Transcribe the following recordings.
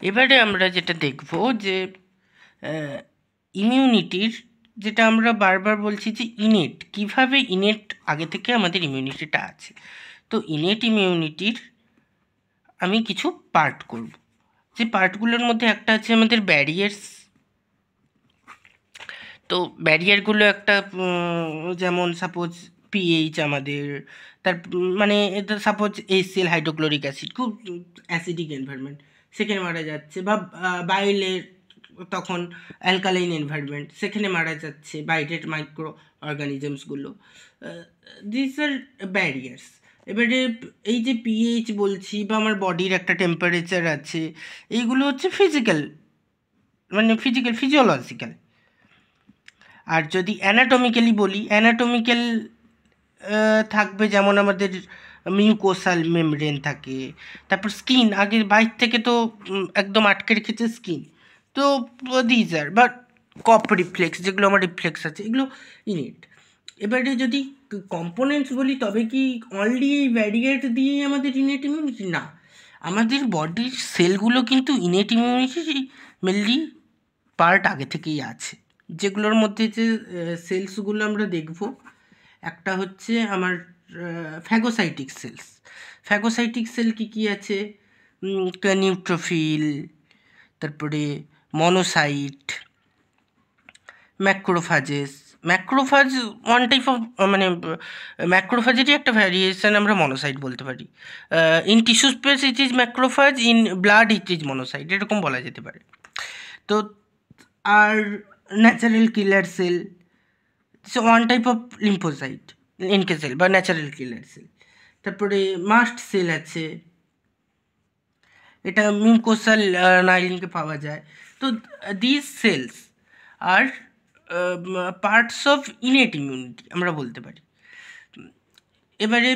এবারে আমরা যেটা দেখব যে ইমিউনিটির, যেটা আমরা বারবার বলছি যে ইনেট, কিভাবে ইনেট আগে থেকে আমাদের ইমিউনিটিটা আছে। তো ইনেট ইমিউনিটির আমি কিছু পার্ট করব। যে পার্টগুলোর মধ্যে একটা আছে আমাদের ব্যারিয়ার্স। তো ব্যারিয়ারগুলো একটা যেমন সাপোজ পিএইচ আমাদের, তার মানে এটা সাপোজ HCl হাইড্রোক্লোরিক অ্যাসিড, খুব অ্যাসিডিক এনভায়রনমেন্ট, সেখানে মারা যাচ্ছে, বা বাইলের তখন অ্যালকালাইন এনভায়রনমেন্ট, সেখানে মারা যাচ্ছে বাইরের মাইক্রো অর্গানিজমসগুলো। This are barriers. এবারে এই যে পিএইচ বলছি, বা আমার বডির একটা টেম্পারেচার আছে, এইগুলো হচ্ছে ফিজিক্যাল, মানে ফিজিওলজিক্যাল। আর যদি অ্যানাটমিক্যালি বলি, অ্যানাটমিক্যাল থাকবে যেমন আমাদের মিউকোসাল মেমব্রেন থাকে, তারপর স্কিন, আগের বাইর থেকে তো একদম আটকে রেখেছে স্কিন। তো দিজ আর বা কপ রিফ্লেক্স, যেগুলো আমার রিফ্লেক্স আছে, এগুলো ইনেট। এবারে যদি কম্পোনেন্টস বলি, তবে কি অনলি এই ভ্যারিয়েট দিয়েই আমাদের ইনেট ইমিউনিটি? না, আমাদের বডির সেলগুলো কিন্তু ইনেট ইমিউনিটির মেনলি পার্ট আগে থেকেই আছে। যেগুলোর মধ্যে যে সেলসগুলো আমরা দেখব, একটা হচ্ছে আমার ফ্যাগোসাইটিক সেলস। ফ্যাগোসাইটিক সেল কী কী আছে? নিউট্রোফিল, তারপরে monocyte, macrophages. Macrophage one type of, মানে ম্যাক্রোফাজেরই একটা ভ্যারিয়েশন আমরা মনোসাইট বলতে পারি। In tissue space it is macrophage, in blood it is monocyte, এরকম বলা যেতে পারে। তো আর natural killer cell, so one type of lymphocyte, NK cell বা ন্যাচারাল কিলার সেল। তারপরে মাস্ট সেল আছে, এটা মিউকোসাল নাইলিনকে পাওয়া যায়। তো this sales R parts of innate immunity আমরা বলতে পারি। এবারে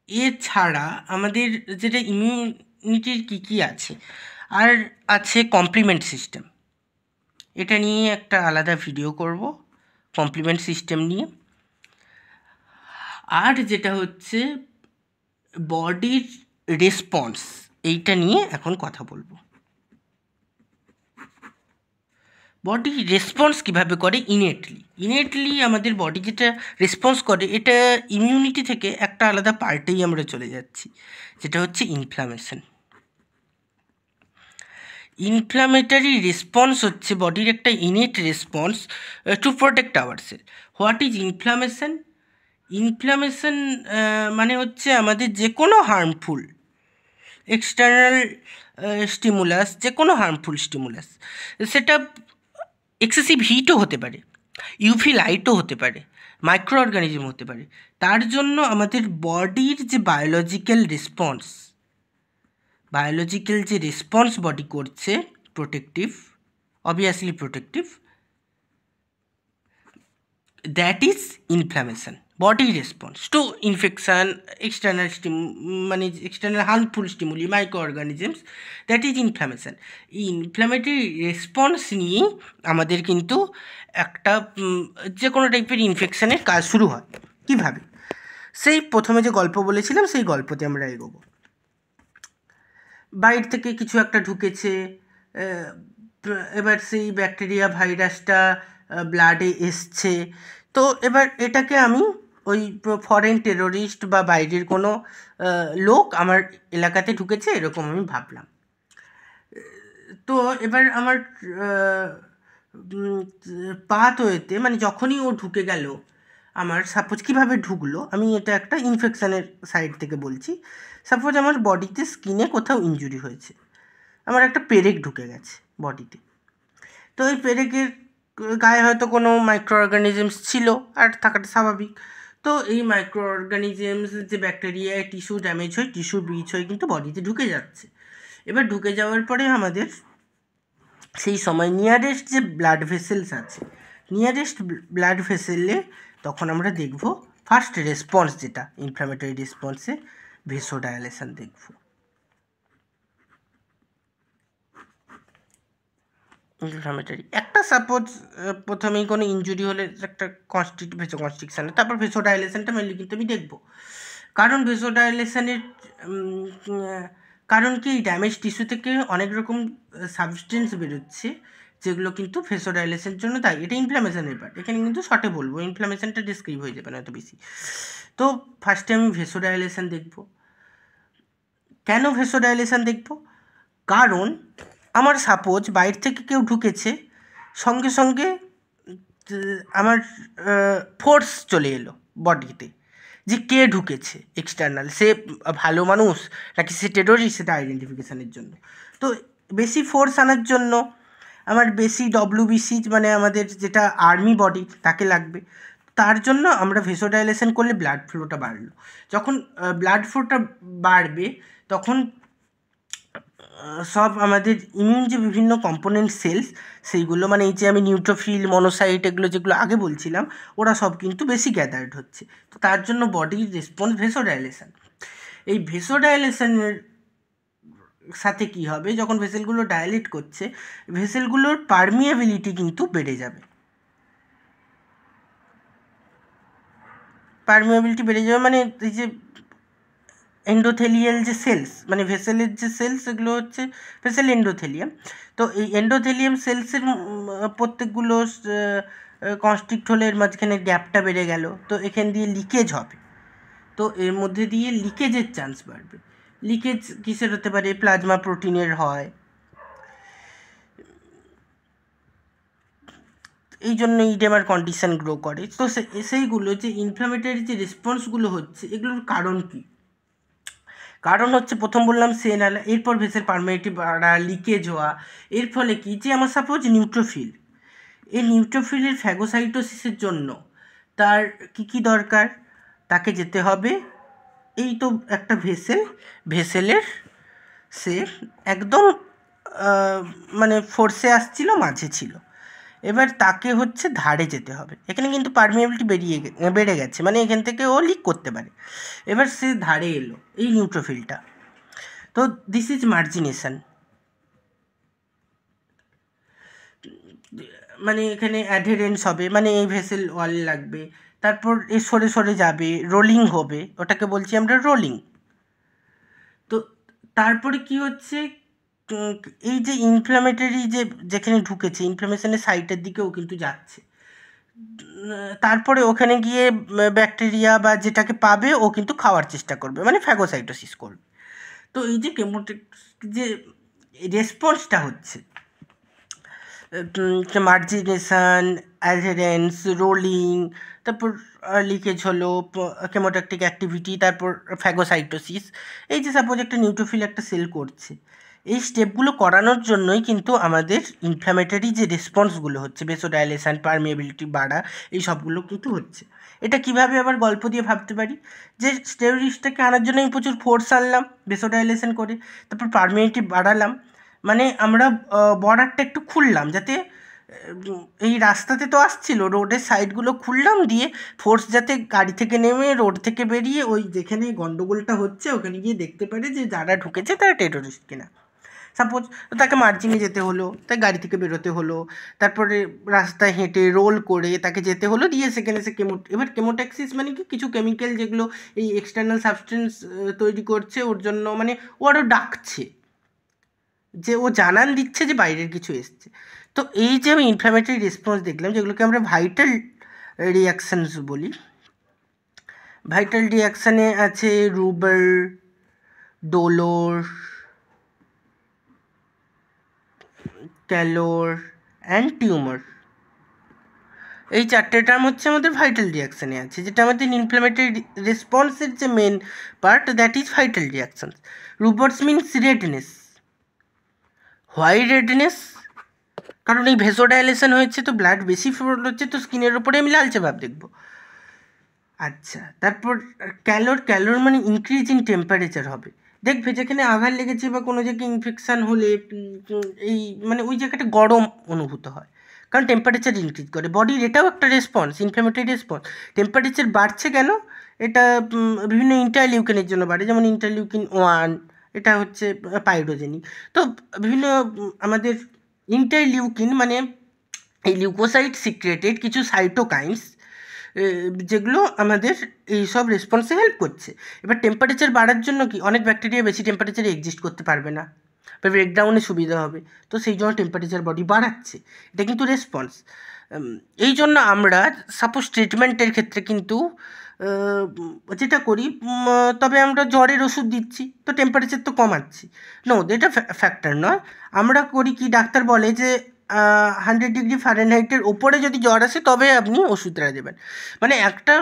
এছাড়া আমাদের যেটা ইমিউনিটির কী কী আছে, আর আছে কমপ্লিমেন্ট সিস্টেম। এটা নিয়ে একটা আলাদা ভিডিও করব, কমপ্লিমেন্ট সিস্টেম নিয়ে। আর যেটা হচ্ছে বডির রেসপন্স, এইটা নিয়ে এখন কথা বলবো। বডি রেসপন্স কীভাবে করে ইনেটলি আমাদের বডি যেটা রেসপন্স করে, এটা ইমিউনিটি থেকে একটা আলাদা পার্টেই আমরা চলে যাচ্ছি, যেটা হচ্ছে ইনফ্লামেশন। ইনফ্লামেটারি রেসপন্স হচ্ছে বডির একটা innate response to protect our cell. What is inflammation? Inflammation মানে হচ্ছে আমাদের যে কোনো হার্মফুল এক্সটার্নাল স্টিমুলাস, যে কোনো হার্মফুল স্টিমুলাস, সেটা এক্সেসিভ হিটও হতে পারে, ইউভি লাইটও হতে পারে, মাইক্রো অর্গানিজম হতে পারে, তার জন্য আমাদের বডির যে বায়োলজিক্যাল যে রেসপন্স বডি করছে, protective, obviously protective, that is inflammation. Body response to infection, মানে external harmful stimuli, micro organisms, that is inflammation. এই ইনফ্লামেটরি রেসপন্স নিয়েই আমাদের কিন্তু একটা যে কোনো টাইপের ইনফেকশানের কাজ শুরু হয়। কীভাবে? সেই প্রথমে যে গল্প বলেছিলাম, সেই গল্পতে আমরা এগোবো। বাইরে থেকে কিছু একটা ঢুকেছে, এবার সেই ব্যাকটেরিয়া ভাইরাসটা ব্লাডে এসছে। তো এবার এটাকে আমি ওই ফরেন টেরোরিস্ট বা বাইরের কোনো লোক আমার এলাকাতে ঢুকেছে, এরকম আমি ভাবলাম। তো এবার আমার পাথওয়েতে, মানে যখনই ও ঢুকে গেল, আমার সাপোজ কীভাবে ঢুকলো, আমি এটা একটা ইনফেকশানের সাইড থেকে বলছি। সাপোজ আমার বডিতে স্কিনে কোথাও ইনজুরি হয়েছে, আমার একটা পেরেক ঢুকে গেছে বডিতে। তো ওই পেরেকের গায়ে হয়তো কোনো মাইক্রো অর্গানিজমস ছিল, আর থাকাটা স্বাভাবিক। তো এই মাইক্রো অর্গানিজমস, যে ব্যাকটেরিয়া, টিস্যু ড্যামেজ হয়, টিস্যু ব্রিচ হয়ে কিন্তু বডিতে ঢুকে যাচ্ছে। এবার ঢুকে যাওয়ার পরে আমাদের সেই সময় নিয়ারেস্ট যে ব্লাড ভেসেলস আছে, নিয়ারেস্ট ব্লাড ভেসেলে তখন আমরা দেখব ফার্স্ট রেসপন্স, যেটা ইনফ্ল্যামেটরি রেসপন্সে ভেসোডাইলেশন দেখব। ইনফ্ল্যামেটরি একটা সাপোজ প্রথমেই কোনো ইনজুরি হলে একটা ভেসোকনস্ট্রিকশানে, তারপর ভেসোডাইলেশনটা মেনলি কিন্তু আমি দেখব। কারণ ভেসোডাইলেশনের কারণ কি এই ড্যামেজ টিস্যু থেকে অনেক রকম সাবস্টেন্স বেরোচ্ছে যেগুলো কিন্তু ভেসোডাইলেশনের জন্য দায়ী। এটা ইনফ্লামেশনের পার্ট, এখানে কিন্তু শর্টে বলবো, ইনফ্লামেশনটা ডিসক্রাইব হয়ে যাবে না এত বেশি। তো ফার্স্টে আমি ভেসোডাইলেশন দেখব। কেন ভেসোডাইলেশন দেখব? কারণ আমার সাপোজ বাইরে থেকে কেউ ঢুকেছে, সঙ্গে সঙ্গে আমার ফোর্স চলে এলো বডিতে যে কে ঢুকেছে এক্সটার্নাল, সে ভালো মানুষ নাকি সে টেররিস্ট, সেটা আইডেন্টিফিকেশানের জন্য। তো বেশি ফোর্স আনার জন্য আমার বেশি ডব্লিউবিসি মানে আমাদের যেটা আর্মি বডি তাকে লাগবে। তার জন্য আমরা ভেসোডাইলেশন করলে ব্লাড ফ্লোটা বাড়লো। যখন ব্লাড ফ্লোটা বাড়বে তখন সব আমাদের ইমিউন যে বিভিন্ন কম্পোনেন্ট সেলস সেইগুলো, মানে এই যে আমি নিউট্রোফিল, মনোসাইট, এগুলো যেগুলো আগে বলছিলাম, ওরা সব কিন্তু বেশি গ্যাদার্ড হচ্ছে। তো তার জন্য বডির রেসপন্স ভেসোডাইলেশন। এই ভেসোডাইলেশনের সাথে কি হবে, যখন ভেসেলগুলো ডাইলেট করছে ভেসেলগুলোর পারমিয়াবিলিটি কিন্তু বেড়ে যাবে। পারমিয়াবিলিটি বেড়ে যাবে মানে এই যে এন্ডোথেলিয়াল যে সেলস, মানে ভেসেলের যে সেলস, এগুলো হচ্ছে ভেসেল এন্ডোথেলিয়াম। তো এই এন্ডোথেলিয়াম সেলসের প্রত্যেকগুলো কনস্ট্রিক্ট হলে এর মাঝখানে গ্যাপটা বেড়ে গেল, তো এখান দিয়ে লিকেজ হবে। তো এর মধ্যে দিয়ে লিকেজের চান্স বাড়বে। লিকেজ কিসের হতে পারে? প্লাজমা প্রোটিনের হয়। এই জন্য ইডেমার কন্ডিশন গ্রো করে। তো সেইগুলো যে ইনফ্লামেটরি যে রেসপন্সগুলো হচ্ছে, এগুলোর কারণ কী? কারণ হচ্ছে প্রথম বললাম সেল, এরপর ভেসেল পারমিয়াবিলিটি বাড়া, লিকেজ হওয়া। এর ফলে কি, যে আমার সাপোজ নিউট্রোফিল, এই নিউট্রোফিলের ফ্যাগোসাইটোসিসের জন্য তার কি দরকার? তাকে যেতে হবে, এই তো একটা ভেসেলের সে একদম মানে ফোর্সে আসছিল, মাঝে ছিল, এবার তাকে হচ্ছে ধারে যেতে হবে। এখানে কিন্তু পারমিয়াবিলিটি বেড়ে গেছে, মানে এখান থেকে ও লিক করতে পারে। এবার সে ধারে এলো এই নিউট্রোফিলটা, তো দিস ইজ মার্জিনেশন। মানে এখানে অ্যাডহেরেন্স হবে, মানে এই ভেসেল ওয়াল লাগবে, তারপর এ সরে সরে যাবে, রোলিং হবে, ওটাকে বলছি আমরা রোলিং। তো তারপরে কি হচ্ছে, এই যে ইনফ্লামেটরি যে যেখানে ঢুকেছে, ইনফ্লামেশনের সাইটের দিকেও কিন্তু যাচ্ছে। তারপরে ওখানে গিয়ে ব্যাকটেরিয়া বা যেটাকে পাবে ও কিন্তু খাওয়ার চেষ্টা করবে, মানে ফ্যাগোসাইটোসিস করবে। তো এই যে কেমোটেক যে রেসপন্সটা হচ্ছে, মার্জিনেশান, অ্যাডহেরেন্স, রোলিং, তারপর লিকেজ হলো, কেমোট্যাকটিক অ্যাক্টিভিটি, তারপর ফ্যাগোসাইটোসিস। এই যে সাপোজ একটা নিউট্রোফিল একটা সেল করছে, এই স্টেপগুলো করানোর জন্যই কিন্তু আমাদের ইনফ্ল্যামেটরি যে রেসপন্সগুলো হচ্ছে, ভেসোডাইলেশন, পারমিয়াবিলিটি বাড়া, এই সবগুলো কিন্তু হচ্ছে। এটা কিভাবে আবার গল্প দিয়ে ভাবতে পারি, যে টেররিস্টটাকে আনার জন্য আমি প্রচুর ফোর্স আনলাম ভেসোডাইলেশন করে, তারপর পারমিয়াবিলিটি বাড়ালাম, মানে আমরা বর্ডারটা একটু খুললাম, যাতে এই রাস্তাতে তো আসছিল, রোডের সাইডগুলো খুললাম, দিয়ে ফোর্স যাতে গাড়ি থেকে নেমে রোড থেকে বেরিয়ে ওই যেখানে গন্ডগোলটা হচ্ছে ওখানে গিয়ে দেখতে পারে যে যারা ঢুকেছে তারা টেররিস্ট কিনা। সাপোজ তাকে মার্জিনে যেতে হলো, তাই গাড়ি থেকে বেরোতে হলো, তারপরে রাস্তায় হেঁটে রোল করে তাকে যেতে হলো, দিয়ে সেখানে সে এবার কেমোট্যাক্সিস মানে কি, কিছু কেমিক্যাল যেগুলো এই এক্সটার্নাল সাবস্টেন্স তৈরি করছে ওর জন্য, মানে ও আরও ডাকছে, যে ও জানান দিচ্ছে যে বাইরের কিছু এসছে। তো এই যে আমি ইনফ্ল্যামেটরি রেসপন্স দেখলাম, যেগুলোকে আমরা ভাইটাল রিয়াকশানস বলি। ভাইটাল রিয়াকশানে আছে রুবার, ডোলোর, ক্যালোর অ্যান্ড টিউমার। এই চারটে টার্ম হচ্ছে আমাদের ভাইটাল রিয়াকশানে আছে, যেটা আমাদের ইনফ্ল্যামেটরি রেসপন্সের যে main part, that is vital reactions. Rubor means redness. Why redness? কারণ এই ভেসোডাইলেশন হয়েছে, তো ব্লাড বেশি ফ্লো হচ্ছে, তো স্কিনের ওপরে আমি লালচে ভাব দেখব। আচ্ছা, তারপর ক্যালোর মানে ইনক্রিজ ইন টেম্পারেচার হবে। দেখবে যেখানে আঘাত লেগেছে বা কোনো জায়গায় ইনফেকশান হলে এই মানে ওই জায়গাটা গরম অনুভূত হয়, কারণ টেম্পারেচার ইনক্রিজ করে বডির। এটাও একটা রেসপন্স, ইনফ্ল্যামেটরি রেসপন্স। টেম্পারেচার বাড়ছে কেন? এটা বিভিন্ন ইন্টারলিউকিনের জন্য বাড়ে, যেমন ইন্টারলিউকিন 1, এটা হচ্ছে পাইরোজেনিক। তো বিভিন্ন আমাদের ইন্টারলিউকিন মানে এই লিউকোসাইট সিক্রেটেড কিছু সাইটোকাইন্স, যেগুলো আমাদের এইসব রেসপন্সে হেল্প করছে। এবার টেম্পারেচার বাড়ার জন্য কি অনেক ব্যাকটেরিয়া বেশি টেম্পারেচারে এক্সিস্ট করতে পারবে না, বা ব্রেকডাউনে সুবিধা হবে, তো সেই জন্য টেম্পারেচার বডি বাড়াচ্ছে। এটা কিন্তু রেসপন্স। এই জন্য আমরা সাপোজ ট্রিটমেন্টের ক্ষেত্রে কিন্তু যেটা করি, তবে আমরা জ্বরের ওষুধ দিচ্ছি তো টেম্পারেচার তো কমাচ্ছি, নো, এটা ফ্যাক্টর নয়। আমরা করি কি, ডাক্তার বলে যে 100°F ওপরে যদি জ্বর আসে তবে আপনি ওষুধটা দেবেন, মানে একটা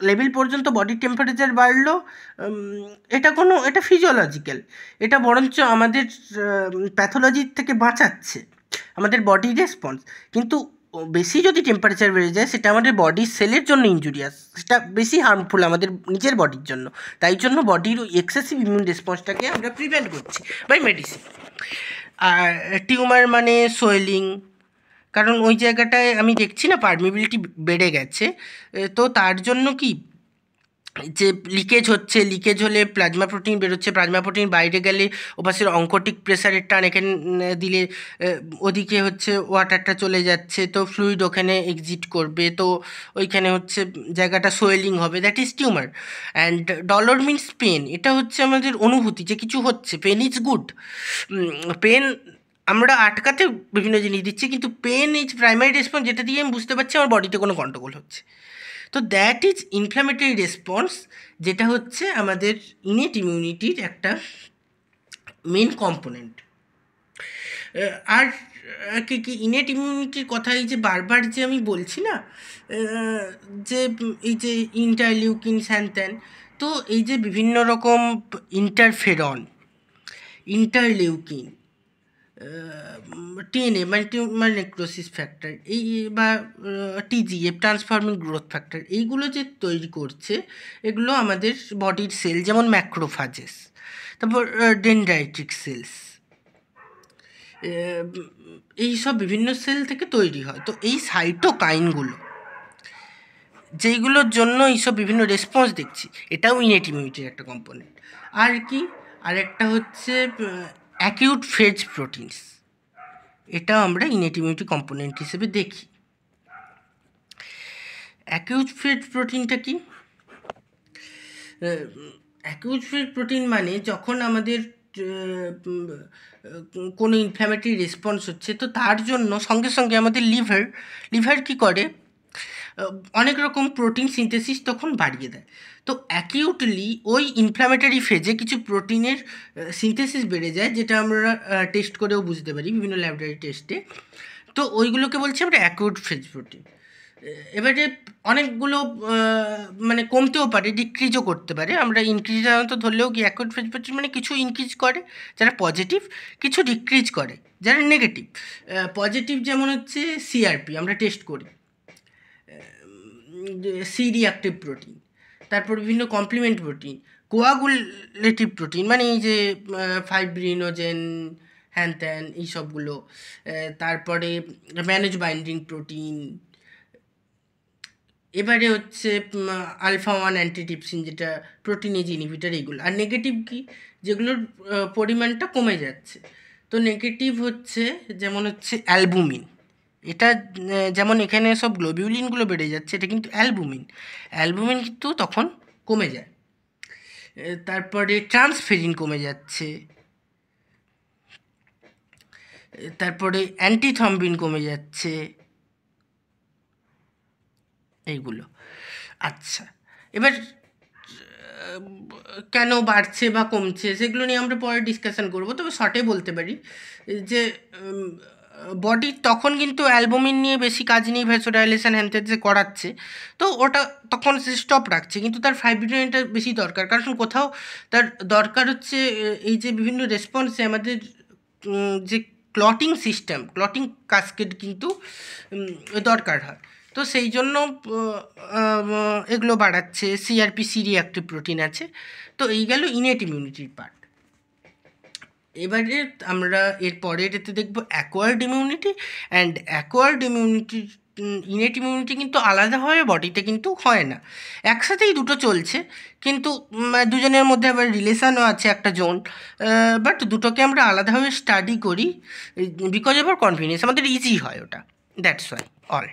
লেভেল পর্যন্ত বডি টেম্পারেচার বাড়লো, এটা ফিজিওলজিক্যাল, এটা বরঞ্চ আমাদের প্যাথোলজির থেকে বাঁচাচ্ছে, আমাদের বডির রেসপন্স। কিন্তু বেশি যদি টেম্পারেচার বেড়ে যায় সেটা আমাদের বডির সেলের জন্য ইনজুরিয়াস, সেটা বেশি হার্মফুল আমাদের নিজের বডির জন্য। তাই জন্য বডির ওই এক্সেসিভ ইমিউন রেসপন্সটাকে আমরা প্রিভেন্ট করছি বাই মেডিসিন। আর টিউমার মানে সোয়েলিং, কারণ ওই জায়গাটায় আমি দেখছি না পারমিবিলিটি বেড়ে গেছে, তো তার জন্য কি যে লিকেজ হচ্ছে, লিকেজ হলে প্লাজমা প্রোটিন বেরোচ্ছে, প্লাজমা প্রোটিন বাইরে গেলে ওপাশের অঙ্কোটিক প্রেসারের টান এখানে দিলে ওদিকে হচ্ছে ওয়াটারটা চলে যাচ্ছে, তো ফ্লুইড ওখানে এক্সিট করবে, তো ওইখানে হচ্ছে জায়গাটা সোয়েলিং হবে, that is tumour. And dolor means pain, এটা হচ্ছে আমাদের অনুভূতি যে কিছু হচ্ছে, পেন ইজ গুড। পেন আমরা আটকাতে বিভিন্ন জিনিস দিচ্ছি, কিন্তু পেন ইজ প্রাইমারি রেসপন্স, যেটা দিয়ে আমি বুঝতে পারছি আমার বডিতে কোনো গন্ডগোল হচ্ছে। তো দ্যাট ইজ ইনফ্ল্যামেটরি রেসপন্স, যেটা হচ্ছে আমাদের ইনেট ইমিউনিটির একটা মেন কম্পোনেন্ট। আর কি কি ইনেট ইমিউনিটির কথা এই যে বারবার যে আমি বলছি না, যে এই যে ইন্টারলিউকিন হ্যান ত্যান, তো এই যে বিভিন্ন রকম ইন্টারফেরন, ইন্টারলিউকিন, টিএনএ মানে টিউমার নেক্রোসিস ফ্যাক্টর, এই বা টিজিএফ ট্রান্সফর্মিং গ্রোথ ফ্যাক্টর, এইগুলো যে তৈরি করছে, এগুলো আমাদের বডির সেল, যেমন ম্যাক্রোফাজেস, তারপর ডেনড্রাইটিক সেলস, এইসব বিভিন্ন সেল থেকে তৈরি হয়। তো এই সাইটোকাইনগুলো যেইগুলোর জন্য এইসব বিভিন্ন রেসপন্স দেখছি, এটাও ইনেট ইমিউনিটির একটা কম্পোনেন্ট। আর কি, আর একটা হচ্ছে অ্যাকিউট ফেজ প্রোটিনস, এটাও আমরা ইনেট ইমিউনিটি কম্পোনেন্ট হিসেবে দেখি। অ্যাকিউট ফেজ প্রোটিনটা কি? অ্যাকিউট ফেজ প্রোটিন মানে যখন আমাদের কোনো ইনফ্ল্যামেটরি রেসপন্স হচ্ছে, তো তার জন্য সঙ্গে সঙ্গে আমাদের লিভার কী করে, অনেক রকম প্রোটিন সিনথেসিস তখন বাড়িয়ে দেয়। তো অ্যাকিউটলি ওই ইনফ্ল্যামেটরি ফেজে কিছু প্রোটিনের সিনথেসিস বেড়ে যায়, যেটা আমরা টেস্ট করেও বুঝতে পারি বিভিন্ন ল্যাবরেটরি টেস্টে। তো ওইগুলোকে বলছি আমরা অ্যাকিউট ফেজ প্রোটিন। এবারে অনেকগুলো মানে কমতেও পারে, ডিক্রিজও করতে পারে। আমরা ইনক্রিজ সাধারণত ধরলেও কি অ্যাকিউট ফেজ প্রোটিন মানে কিছু ইনক্রিজ করে যারা পজিটিভ, কিছু ডিক্রিজ করে যারা নেগেটিভ। পজিটিভ যেমন হচ্ছে সিআরপি, আমরা টেস্ট করি, সি রিঅ্যাক্টিভ প্রোটিন, তারপর বিভিন্ন কমপ্লিমেন্ট প্রোটিন, কোয়াগুলেটিভ প্রোটিন মানে এই যে ফাইব্রিনোজেন হ্যান ত্যান এইসবগুলো, তারপরে ম্যানেজ বাইন্ডিং প্রোটিন, এবারে হচ্ছে আলফা 1 অ্যান্টিটিপসিন যেটা প্রোটিনেজ ইনহিবিটর, এইগুলো। আর নেগেটিভ কি, যেগুলোর পরিমাণটা কমে যাচ্ছে। তো নেগেটিভ হচ্ছে যেমন হচ্ছে অ্যালবুমিন, এটা যেমন এখানে সব গ্লোবিউলিনগুলো বেড়ে যাচ্ছে, এটা কিন্তু অ্যালবুমিন কিন্তু তখন কমে যায়। তারপরে ট্রান্সফেরিন কমে যাচ্ছে, তারপরে অ্যান্টিথম্বিন কমে যাচ্ছে, এইগুলো। আচ্ছা, এবার কেন বাড়ছে বা কমছে সেগুলো নিয়ে আমরা পরে ডিসকাশন করবো, তবে শর্টে বলতে পারি যে বডি তখন কিন্তু অ্যালবুমিন নিয়ে বেশি কাজ নেই, ভ্যাসোডাইলেশন হ্যানত্যান যে করাচ্ছে, তো ওটা তখন সে স্টপ রাখছে, কিন্তু তার ফাইব্রিনোজেনটা বেশি দরকার, কারণ কোথাও তার দরকার হচ্ছে এই যে বিভিন্ন রেসপন্সে আমাদের যে ক্লটিং সিস্টেম, ক্লটিং কাসকেড কিন্তু দরকার হয়। তো সেই জন্য এগুলো বাড়াচ্ছে। সিআরপি সি রিঅ্যাক্টিভ প্রোটিন আছে। তো এই গেল ইনেট ইমিউনিটির পার্ট। এবারে আমরা এর পরের এতে দেখব অ্যাকোয়ার্ড ইমিউনিটি। অ্যান্ড অ্যাকোয়ার্ড ইমিউনিটির ইনেট ইমিউনিটি কিন্তু আলাদাভাবে বডিতে কিন্তু হয় না, একসাথেই দুটো চলছে, কিন্তু দুজনের মধ্যে আবার রিলেশানও আছে একটা জোন, বাট দুটোকে আমরা আলাদাভাবে স্টাডি করি বিকজ অফ আর কনভিনিয়েন্স, আমাদের ইজি হয় ওটা, দ্যাটস ওয়াই অল।